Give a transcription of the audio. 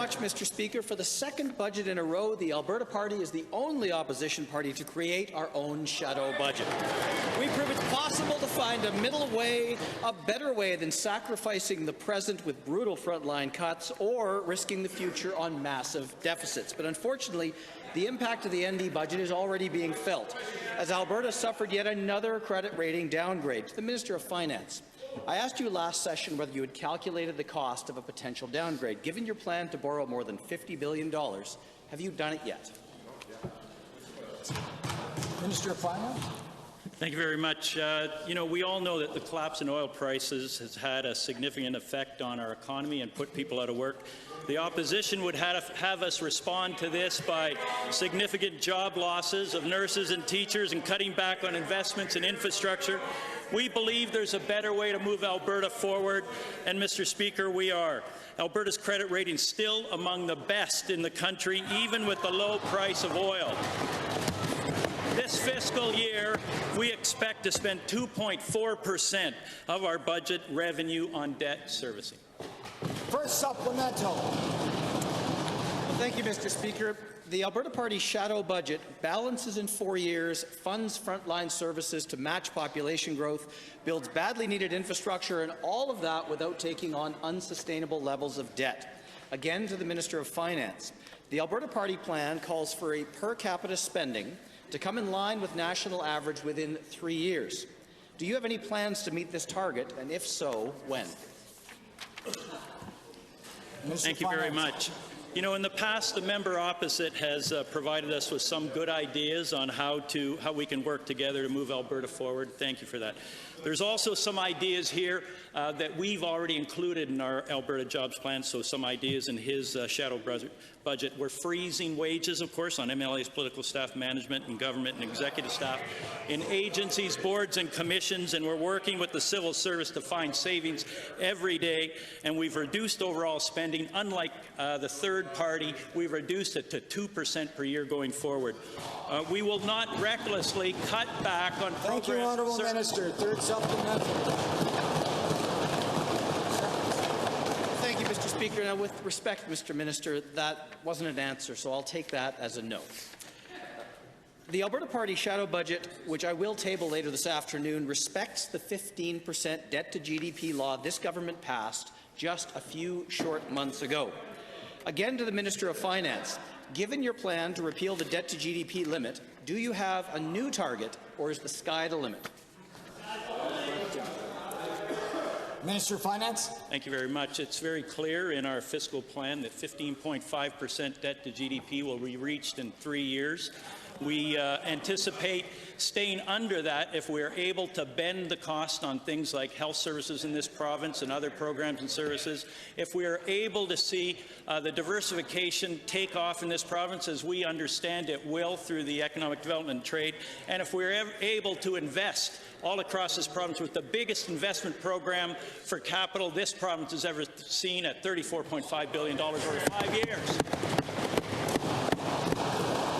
much, Mr. Speaker. For the second budget in a row, the Alberta Party is the only opposition party to create our own shadow budget. We prove it's possible to find a middle way, a better way than sacrificing the present with brutal frontline cuts or risking the future on massive deficits. But unfortunately, the impact of the ND budget is already being felt, as Alberta suffered yet another credit rating downgrade. To the Minister of Finance, I asked you last session whether you had calculated the cost of a potential downgrade. Given your plan to borrow more than $50 billion, have you done it yet? Minister of Finance. Thank you very much. We all know that the collapse in oil prices has had a significant effect on our economy and put people out of work. The opposition would have us respond to this by significant job losses of nurses and teachers and cutting back on investments in infrastructure. We believe there's a better way to move Alberta forward, and Mr. Speaker, we are. Alberta's credit rating is still among the best in the country, even with the low price of oil. This fiscal year, we expect to spend 2.4% of our budget revenue on debt servicing. First supplemental. Well, thank you, Mr. Speaker. The Alberta Party Shadow Budget balances in 4 years, funds frontline services to match population growth, builds badly needed infrastructure, and all of that without taking on unsustainable levels of debt. Again, to the Minister of Finance, the Alberta Party plan calls for a per capita spending to come in line with national average within 3 years. Do you have any plans to meet this target, and if so, when? Thank you very much. In the past, the member opposite has provided us with some good ideas on how we can work together to move Alberta forward. Thank you for that. There's also some ideas here that we've already included in our Alberta Jobs Plan, so some ideas in his shadow budget. We're freezing wages, of course, on MLA's political staff, management and government and executive staff, in agencies, boards and commissions, and we're working with the civil service to find savings every day, and we've reduced overall spending. Unlike the third party, we've reduced it to 2% per year going forward. We will not recklessly cut back on programs. Thank you, Honourable Minister. Third supplemental. Thank you, Mr. Speaker. Now, with respect, Mr. Minister, that wasn't an answer, so I'll take that as a no. The Alberta Party Shadow Budget, which I will table later this afternoon, respects the 15% debt-to-GDP law this government passed just a few short months ago. Again, to the Minister of Finance, given your plan to repeal the debt-to-GDP limit, do you have a new target, or is the sky the limit? Minister of Finance. Thank you very much. It's very clear in our fiscal plan that 15.5% debt to GDP will be reached in 3 years. We anticipate staying under that if we're able to bend the cost on things like health services in this province and other programs and services. If we are able to see the diversification take off in this province, as we understand it will through the economic development and trade, and if we're able to invest all across this province with the biggest investment program for capital this province has ever seen at $34.5 billion over 5 years.